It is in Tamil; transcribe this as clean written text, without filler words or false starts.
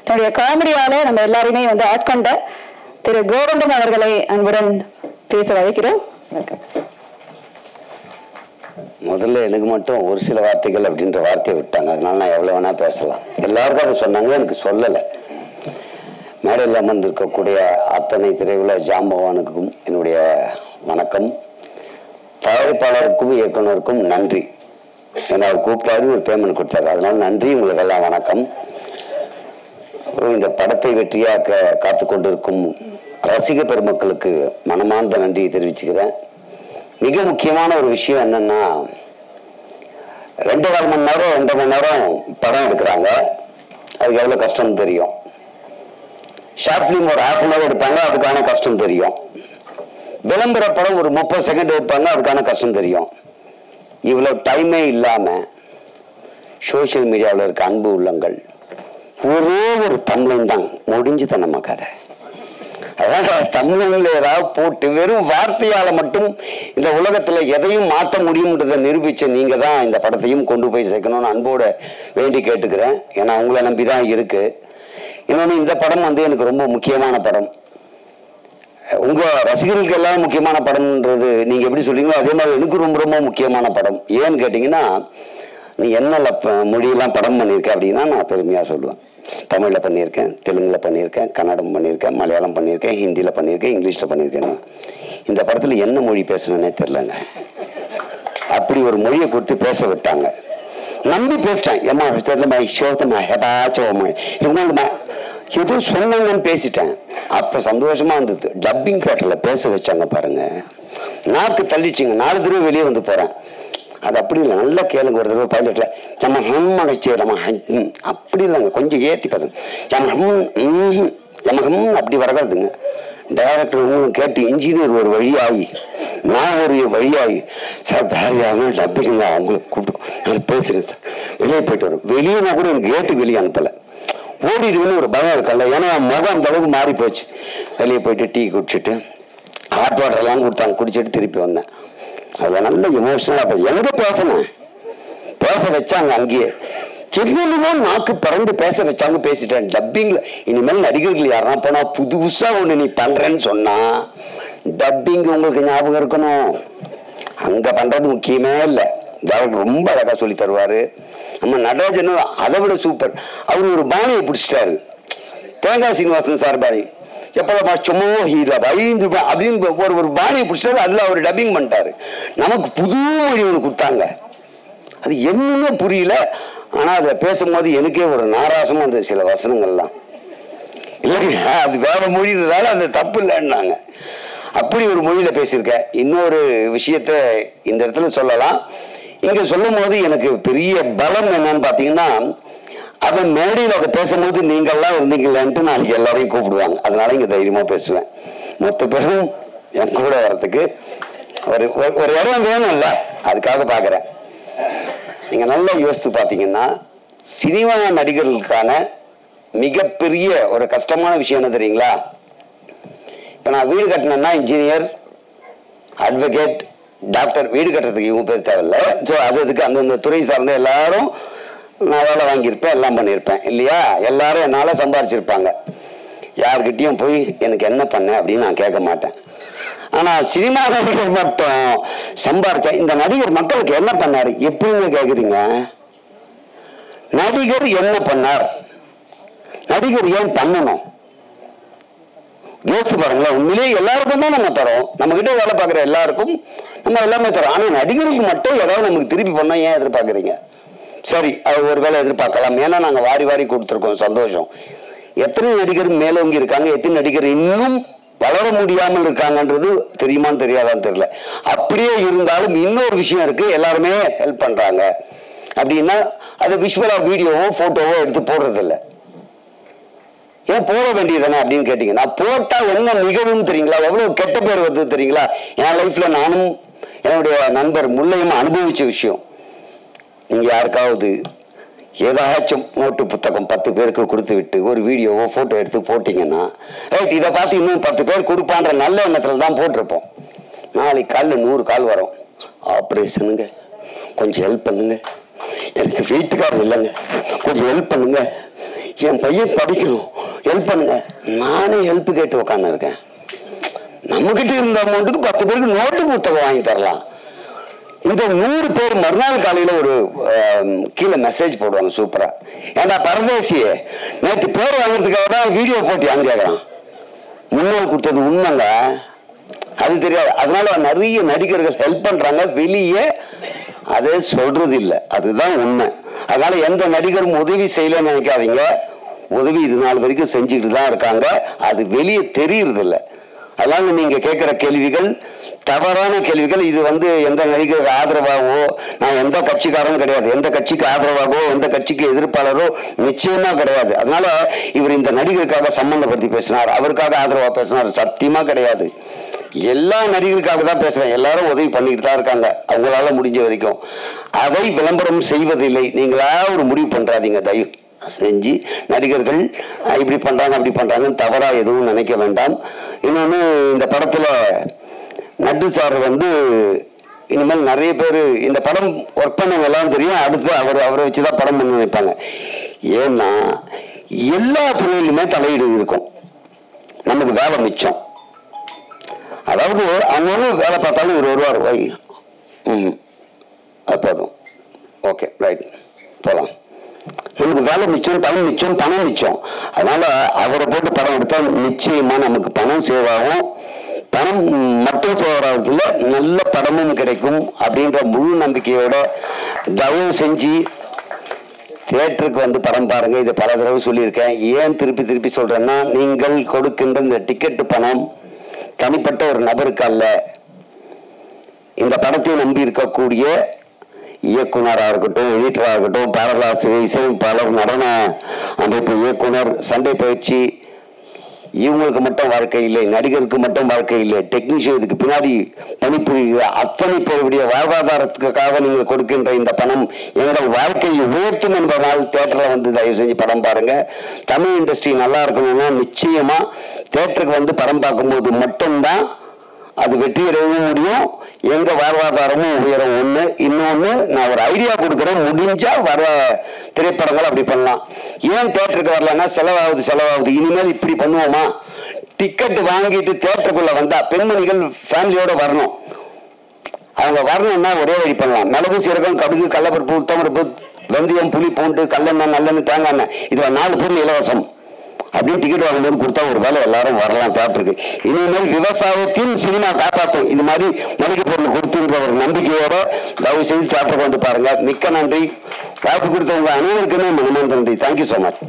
தன்னுடைய காமெடியால நம்ம எல்லாருமே வந்து ஆட்கொண்ட திரு கோவிந்தன் அவர்களை அன்புடன் பேச அழைக்கிறோம். முதல்ல எனக்கு மட்டும் ஒரு சில வார்த்தைகள் அப்படின்ற வார்த்தையை விட்டாங்க. அதனால நான் எவ்வளோ வேணா பேசலாம். எல்லாருக்கும் அதை சொன்னாங்க, எனக்கு சொல்லலை. மேடையில் அமர்ந்திருக்கக்கூடிய அத்தனை திரையுலக ஜாம்பவானுக்கும் என்னுடைய வணக்கம். தயாரிப்பாளருக்கும் இயக்குனருக்கும் நன்றி. ஏன்னா அவர் கூப்பிட்டாரு, ஒரு பேமெண்ட் கொடுத்தாரு, அதனால நன்றி. உங்களுக்கு எல்லாம் வணக்கம். இந்த படத்தை வெற்றியாக்க காத்து கொண்டிருக்கும் ரசிக பெருமக்களுக்கு மனமார்ந்த நன்றியை தெரிவிச்சுக்கிறேன். மிக முக்கியமான ஒரு விஷயம் என்னன்னா, 2.25 மணி நேரம் 2 மணி நேரம் படம் எடுக்கிறாங்க. அதுக்கு எவ்வளோ கஷ்டம் தெரியும். ஷார்ட் ஃபிலிம் ஒரு 1/2 hour எடுப்பாங்க, அதுக்கான கஷ்டம் தெரியும். விளம்பர படம் ஒரு 30 செகண்ட் எடுப்பாங்க, அதுக்கான கஷ்டம் தெரியும். இவ்வளோ டைமே இல்லாமல் சோசியல் மீடியாவில் இருக்க அன்பு உள்ளங்கள் ஒரே ஒரு தமிழன் தான் முடிஞ்சு தான் நம்ம கதை. அதான் தமிழ்ல ஏதாவது போட்டு வெறும் வார்த்தையால மட்டும் இந்த உலகத்துல எதையும் மாற்ற முடியும்ன்றதை நிரூபிச்ச நீங்க தான் இந்த படத்தையும் கொண்டு போய் சேர்க்கணும்னு அன்போட வேண்டி கேட்டுக்கிறேன். ஏன்னா உங்களை நம்பிதான் இருக்கு. இன்னொன்று, இந்த படம் வந்து எனக்கு ரொம்ப முக்கியமான படம். உங்க ரசிகர்களுக்கு எல்லாம் முக்கியமான படம்ன்றது நீங்க எப்படி சொல்றீங்களோ அதே மாதிரி எனக்கு ரொம்ப ரொம்ப முக்கியமான படம். ஏன்னு கேட்டீங்கன்னா, நீ என்ன மொழியெல்லாம் படம் பண்ணியிருக்க அப்படின்னா நான் பெருமையா சொல்லுவேன். தமிழில் பண்ணியிருக்கேன், தெலுங்குல பண்ணியிருக்கேன், கன்னடம் பண்ணியிருக்கேன், மலையாளம் பண்ணியிருக்கேன், ஹிந்தியில் பண்ணியிருக்கேன், இங்கிலீஷில் பண்ணியிருக்கேன். இந்த படத்தில் என்ன மொழி பேசணுன்னே தெரிலங்க. அப்படி ஒரு மொழியை கொடுத்து பேச விட்டாங்க. நம்பி பேசிட்டேன். ஏமா ஏதோ சொன்னாங்கன்னு பேசிட்டேன். அப்போ சந்தோஷமா இருந்தது. டப்பிங் தேட்டரில் பேச வச்சாங்க பாருங்க, நாக்கு தள்ளிச்சிங்க. 4 தடவை வெளியே வந்து போகிறேன். அது அப்படி இல்லை, நல்லா கேளுங்க. ஒரு தடவை பைலட்டில் நம்ம ஹம் அடைச்சி நம்ம அப்படி இல்லைங்க, கொஞ்சம் ஏற்றி பேசுங்க. நம்ம ஹம் அப்படி வரகாதுங்க. டைரக்டர் கேட்டு இன்ஜினியர் ஒரு வழியாகி, நான் ஒரு வழியாகி, சார் வேற யாருன்னா டப்பிங்க அவங்களுக்கு கூப்பிட்டு நான் பேசுகிறேன் சார், வெளியே போயிட்டு வரும். வெளியேனா கூட எனக்கு கேட்டு வெளியே அனுப்பலை. ஓடிடுவேன்னு ஒரு பயம் இருக்கல. ஏன்னா முகம் அந்த அளவுக்கு மாறி போச்சு. வெளியே போயிட்டு டீ குடிச்சிட்டு ஹாட் வாட்டர் எல்லாம் கொடுத்தாங்க, குடிச்சிட்டு திருப்பி வந்தேன். அதில் நல்ல எமோஷனலாக எங்க பேச வச்சாங்க. அங்கேயே என்னென்னமோ நாக்கு பறந்து பேச வச்சாங்க. பேசிட்டேன். டப்பிங்ல இனிமேல் நடிகர்கள் யாருன்னா போனா புதுசா ஒண்ணு நீ பண்றேன்னு சொன்னா டப்பிங் உங்களுக்கு ஞாபகம் இருக்கணும். அங்க பண்றது முக்கியமே இல்லை. ரொம்ப அழகா சொல்லி தருவாரு. நம்ம நடராஜன் அதை விட சூப்பர். அவர் ஒரு பாணியை பிடிச்சிட்டாரு. தேங்காய் சீனிவாசன் சார் பாணி எப்போ சும்மா ஹீரோ அப்படின்னு ஒரு பாணியை பிடிச்சிட்டாரு. அதுல அவர் டப்பிங் பண்ணிட்டாரு. நமக்கு புது மொழி ஒன்று கொடுத்தாங்க. அது என்னன்னு புரியல. ஆனா அதுல பேசும்போது எனக்கே ஒரு நாராசமா இருந்தது சில வசனங்கள்லாம். இல்லைங்க, அது வேற மொழி இருந்ததால அந்த தப்பு இல்லைன்னாங்க. அப்படி ஒரு மொழியில பேசியிருக்கேன். இன்னொரு விஷயத்த இந்த இடத்துல சொல்லலாம். இங்க சொல்லும் போது எனக்கு பெரிய பலம் என்னன்னு பாத்தீங்கன்னா, அவன் மேடையில் அவங்க பேசும்போது நீங்கள்லாம் இருந்தீங்களான்ட்டு நாளைக்கு எல்லாரையும் கூப்பிடுவாங்க. அதனால இங்க தைரியமா பேசுவேன். மொத்த பேரும் என் கூட வர்றதுக்கு ஒரு இடம் வேணும் இல்லை, அதுக்காக பாக்குறேன். நீங்க நல்லா யோசித்து பாத்தீங்கன்னா, சினிமா நடிகர்களுக்கான மிகப்பெரிய ஒரு கஷ்டமான விஷயம் என்ன தெரியுங்களா? இப்ப நான் வீடு கட்டினேன்னா இன்ஜினியர், அட்வொகேட், டாக்டர், வீடு கட்டுறதுக்கு இவங்க பேர் தேவையில்லை. ஸோ அதுக்கு அந்தந்த துறை சார்ந்த எல்லாரும் நான் வேலை வாங்கியிருப்பேன், எல்லாம் பண்ணியிருப்பேன் இல்லையா? எல்லாரும் என்னால் சம்பாரிச்சிருப்பாங்க. யார்கிட்டையும் போய் எனக்கு என்ன பண்ண அப்படின்னு நான் கேட்க மாட்டேன். ஆனால் சினிமா நடிகர் மட்டும் சம்பாரிச்சா இந்த நடிகர் மக்களுக்கு என்ன பண்ணார் எப்படின்னு கேட்குறீங்க? நடிகர் என்ன பண்ணார்? நடிகர் ஏன் பண்ணணும்? யோசிச்சு பாருங்களேன். உண்மையிலேயே எல்லாருக்கும் தான் நம்ம தரோம். நம்ம கிட்ட வேலை பார்க்குற எல்லாருக்கும் நம்ம எல்லாமே தரோம். ஆனால் நடிகர்களுக்கு மட்டும் ஏதாவது நமக்கு திருப்பி பண்ணால் ஏன் எதிர்பார்க்குறீங்க? சரி, அது ஒரு வேலை எதிர்பார்க்கலாம். ஏன்னா நாங்கள் வாரி வாரி கொடுத்துருக்கோம், சந்தோஷம். எத்தனை நடிகர் மேலோங்கி இருக்காங்க, எத்தனை நடிகர் இன்னும் வளர முடியாமல் இருக்காங்கன்றது தெரியுமான்னு தெரியாதான்னு தெரியல. அப்படியே இருந்தாலும் இன்னொரு விஷயம் இருக்கு, எல்லாருமே ஹெல்ப் பண்றாங்க அப்படின்னா அது விஷுவலா வீடியோவோ போட்டோவோ எடுத்து போடுறது இல்லை. ஏன் போட வேண்டியதானே அப்படின்னு கேட்டீங்கன்னா, போட்டா என்ன நிகழும் தெரியுங்களா? எவ்வளவு கெட்ட பேர் வருது தெரியுங்களா? என் லைஃப்ல நானும் என்னுடைய நண்பர் முல்லையும் அனுபவிச்ச விஷயம். நீங்க யாருக்காவது ஏதாச்சும் நோட்டு புத்தகம் 10 பேருக்கு கொடுத்து விட்டு ஒரு வீடியோவோ போட்டோ எடுத்து போட்டீங்கன்னா, ரைட், இதை பார்த்து இன்னும் 10 பேர் கொடுப்பான்ற நல்ல எண்ணத்துல தான் போட்டிருப்போம். நாளைக்கு காலில் 100 கால் வரும். ஆப்ரேஷனுங்க, கொஞ்சம் ஹெல்ப் பண்ணுங்க, எனக்கு வீட்டுக்காரர் இல்லைங்க, கொஞ்சம் ஹெல்ப் பண்ணுங்க, என் பையன் படிக்கணும், ஹெல்ப் பண்ணுங்க. நானே ஹெல்ப் கேட்டு உட்காந்து இருக்கேன். நம்மகிட்ட இருந்த அமௌண்ட்டுக்கு 10 பேருக்கு நோட்டு புத்தகம் வாங்கி தரலாம். இந்த 100 பேர் மறுநாள் காலையில ஒரு கீழே மெசேஜ் போடுவாங்க சூப்பரா, ஏன்டா பரதேசியே நேற்று பேர் வாங்குறதுக்காக தான் வீடியோ போட்டியான்னு கேட்கறான். முன்னாள் கொடுத்தது உண்மைங்க, அது தெரியாது. அதனால நிறைய நடிகர்கள் ஹெல்ப் பண்றாங்க, வெளியே அதை சொல்றது இல்லை, அதுதான் உண்மை. அதனால எந்த நடிகரும் உதவி செய்யலன்னு நினைக்காதீங்க, உதவி இது நாள் வரைக்கும் செஞ்சுக்கிட்டு தான் இருக்காங்க, அது வெளியே தெரியறது இல்லை. அதனால நீங்க கேட்கிற கேள்விகள் தவறான கேள்விகள். இது எந்த நடிகருக்கு ஆதரவாகவோ, நான் எந்த கட்சிக்காரரும் கிடையாது, எந்த கட்சிக்கு ஆதரவாகவோ எந்த கட்சிக்கு எதிர்ப்பாளரோ நிச்சயமா கிடையாது. அதனால இவர் இந்த நடிகருக்காக சம்பந்தப்படுத்தி பேசினார், அவருக்காக ஆதரவா பேசினார், சத்தியமா கிடையாது. எல்லா நடிகருக்காக தான் பேசுறேன். எல்லாரும் உதவி பண்ணிட்டு தான் இருக்காங்க அவங்களால முடிஞ்ச வரைக்கும். அதை விளம்பரம் செய்வதில்லை. நீங்களா ஒரு முடிவு பண்றாதீங்க, தயவு செஞ்சு. நடிகர்கள் இப்படி பண்றாங்க அப்படி பண்றாங்கன்னு தவறா எதுவும் நினைக்க வேண்டாம். இன்னொன்னு, இந்த படத்துல நட்டு சார் இனிமேல் நிறைய பேர் இந்த படம் ஒர்க் பண்ணவங்க எல்லாம் தெரியும், அடுத்து அவரை வச்சுதான் படம் பண்ண நினைப்பாங்க. ஏன்னா எல்லா துறையிலுமே தலையீடு இருக்கும், நமக்கு வேலை மிச்சம். அதாவது அவங்க வேலை பார்த்தாலும் இவர் வருவார், வை அது போதும், ஓகே ரைட் போகலாம். நமக்கு வேலை மிச்சம், டைம் மிச்சம், பணம் மிச்சம். அதனால அவரை போட்டு படம் எடுத்தால் நிச்சயமா நமக்கு பணம் சேவ் ஆகும். பணம் மட்டும் சேவ் ஆகிறதுல நல்ல படமும் கிடைக்கும் அப்படின்ற முழு நம்பிக்கையோட தயவு செஞ்சு தியேட்டருக்கு படம் பாருங்க. இதை பல தடவை சொல்லியிருக்கேன். ஏன் திருப்பி திருப்பி சொல்றேன்னா, நீங்கள் கொடுக்கின்ற இந்த டிக்கெட் பணம் தனிப்பட்ட ஒரு நபருக்கு அல்ல, இந்த படத்தை நம்பி இருக்கக்கூடிய இயக்குனராக இருக்கட்டும், எடிட்டராக இருக்கட்டும், பாடலாசிரியர், இசையமைப்பாளர், நடன அமைப்பு இயக்குனர், சண்டை பயிற்சி, இவங்களுக்கு மட்டும் வாழ்க்கை இல்லை, நடிகருக்கு மட்டும் வாழ்க்கை இல்லை, டெக்னீஷியன் இதுக்கு பின்னாடி பணிபுரிகிற அத்தனை பேருடைய வாழ்வாதாரத்துக்காக நீங்கள் கொடுக்கின்ற இந்த பணம் எங்கள் வாழ்க்கையை உயர்த்தும் என்பதனால் தியேட்டர்ல தயவு செஞ்சு படம் பாருங்க. தமிழ் இண்டஸ்ட்ரி நல்லா இருக்கணும்னா நிச்சயமா தியேட்டருக்கு படம் பார்க்கும்போது மட்டும்தான் அது வெற்றி அடையவும் முடியும், எங்க வாழ்வாதாரமும் உயரம். ஒண்ணு. இன்னொன்னு, நான் ஒரு ஐடியா கொடுக்குறேன், முடிஞ்சா வர திரைப்படங்கள் அப்படி பண்ணலாம். ஏன் தியேட்டருக்கு வரலன்னா, செலவாகுது. இனிமேல் இப்படி பண்ணுவோமா, டிக்கெட் வாங்கிட்டு தியேட்டருக்குள்ள வந்தா பெண்மணிகள் ஃபேமிலியோட வரணும். அவங்க வரணும்னா ஒரே வழி பண்ணலாம். மிளகு, சீரகம், கடுகு, கடலப்பருப்பு, உளுத்தம்பருப்பு, வெந்தயம், புளி, பூண்டு, கல்லெண்ணெய், நல்லெண்ணெய், தேங்காய் எண்ணெய், இதுல 4 பொருள் இலவசம் அப்படின்னு டிக்கெட் வாங்கும்போது கொடுத்தா ஒரு வேலை எல்லாரும் வரலாம் தியேட்டருக்கு. இனிமேல் விவசாயத்தின் சினிமா காப்பாற்றும், இது மாதிரி மளிகை பொருள் கொடுத்துன்ற ஒரு நம்பிக்கையோட தயவு செய்து தியேட்டருக்கு பாருங்க. மிக்க நன்றி. வாய்ப்பு கொடுத்தவங்க அனைவருக்குமே மனமார்ந்த நன்றி. Thank you so much.